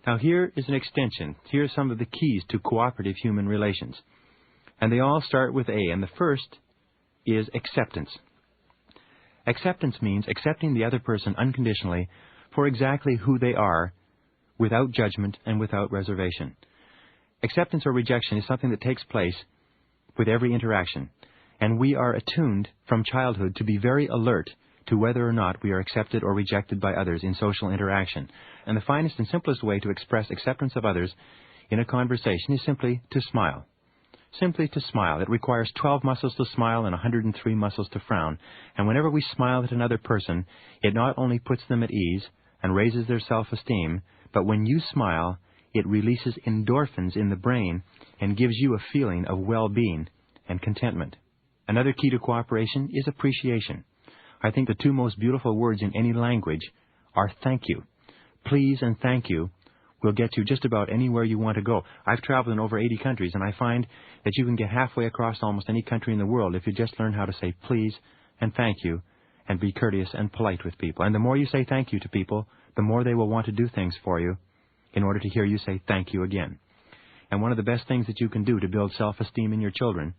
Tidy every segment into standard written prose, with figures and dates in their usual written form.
Now here is an extension. Here are some of the keys to cooperative human relations. And they all start with A, and the first is acceptance. Acceptance means accepting the other person unconditionally for exactly who they are, without judgment and without reservation. Acceptance or rejection is something that takes place with every interaction, and we are attuned from childhood to be very alert to whether or not we are accepted or rejected by others in social interaction. And the finest and simplest way to express acceptance of others in a conversation is simply to smile. Simply to smile. It requires 12 muscles to smile and 103 muscles to frown. And whenever we smile at another person, it not only puts them at ease and raises their self-esteem, but when you smile, it releases endorphins in the brain and gives you a feeling of well-being and contentment. Another key to cooperation is appreciation. I think the two most beautiful words in any language are thank you. Please and thank you will get you just about anywhere you want to go. I've traveled in over 80 countries, and I find that you can get halfway across almost any country in the world if you just learn how to say please and thank you and be courteous and polite with people. And the more you say thank you to people, the more they will want to do things for you in order to hear you say thank you again. And one of the best things that you can do to build self-esteem in your children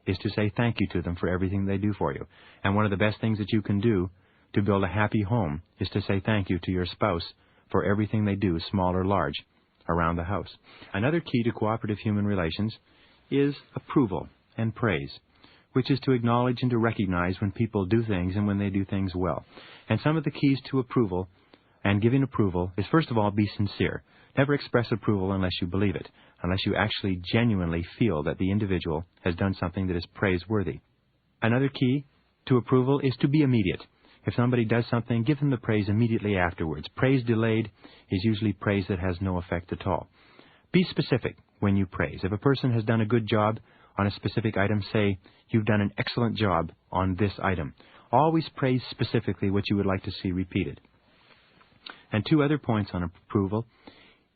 is to say thank you to them for everything they do for you. And one of the best things that you can do to build a happy home is to say thank you to your spouse for everything they do, small or large, around the house. Another key to cooperative human relations is approval and praise, which is to acknowledge and to recognize when people do things and when they do things well. And some of the keys to approval and giving approval is, first of all, be sincere. Never express approval unless you believe it, unless you actually genuinely feel that the individual has done something that is praiseworthy. Another key to approval is to be immediate. If somebody does something, give them the praise immediately afterwards. Praise delayed is usually praise that has no effect at all. Be specific when you praise. If a person has done a good job on a specific item, say, you've done an excellent job on this item. Always praise specifically what you would like to see repeated. And two other points on approval.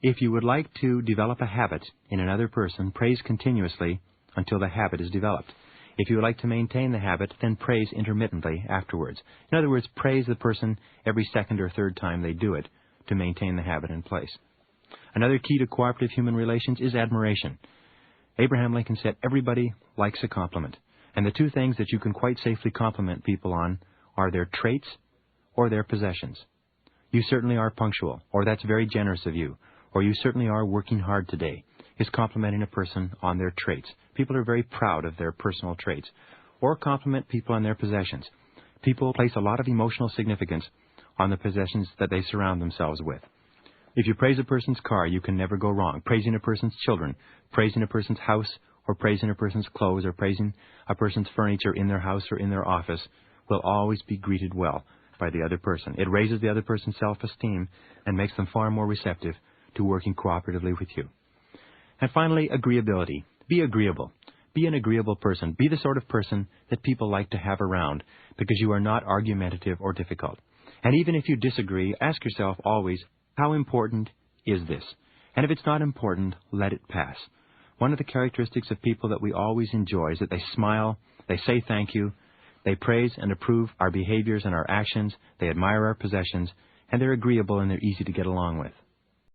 If you would like to develop a habit in another person, praise continuously until the habit is developed. If you would like to maintain the habit, then praise intermittently afterwards. In other words, praise the person every second or third time they do it to maintain the habit in place. Another key to cooperative human relations is admiration. Abraham Lincoln said, everybody likes a compliment. And the two things that you can quite safely compliment people on are their traits or their possessions. You certainly are punctual, or that's very generous of you, or you certainly are working hard today, is complimenting a person on their traits. People are very proud of their personal traits. Or compliment people on their possessions. People place a lot of emotional significance on the possessions that they surround themselves with. If you praise a person's car, you can never go wrong. Praising a person's children, praising a person's house, or praising a person's clothes, or praising a person's furniture in their house or in their office will always be greeted well by the other person. It raises the other person's self-esteem and makes them far more receptive to working cooperatively with you. And finally, agreeability. Be agreeable. Be an agreeable person. Be the sort of person that people like to have around because you are not argumentative or difficult. And even if you disagree, ask yourself always, how important is this? And if it's not important, let it pass. One of the characteristics of people that we always enjoy is that they smile, they say thank you, they praise and approve our behaviors and our actions, they admire our possessions, and they're agreeable and they're easy to get along with.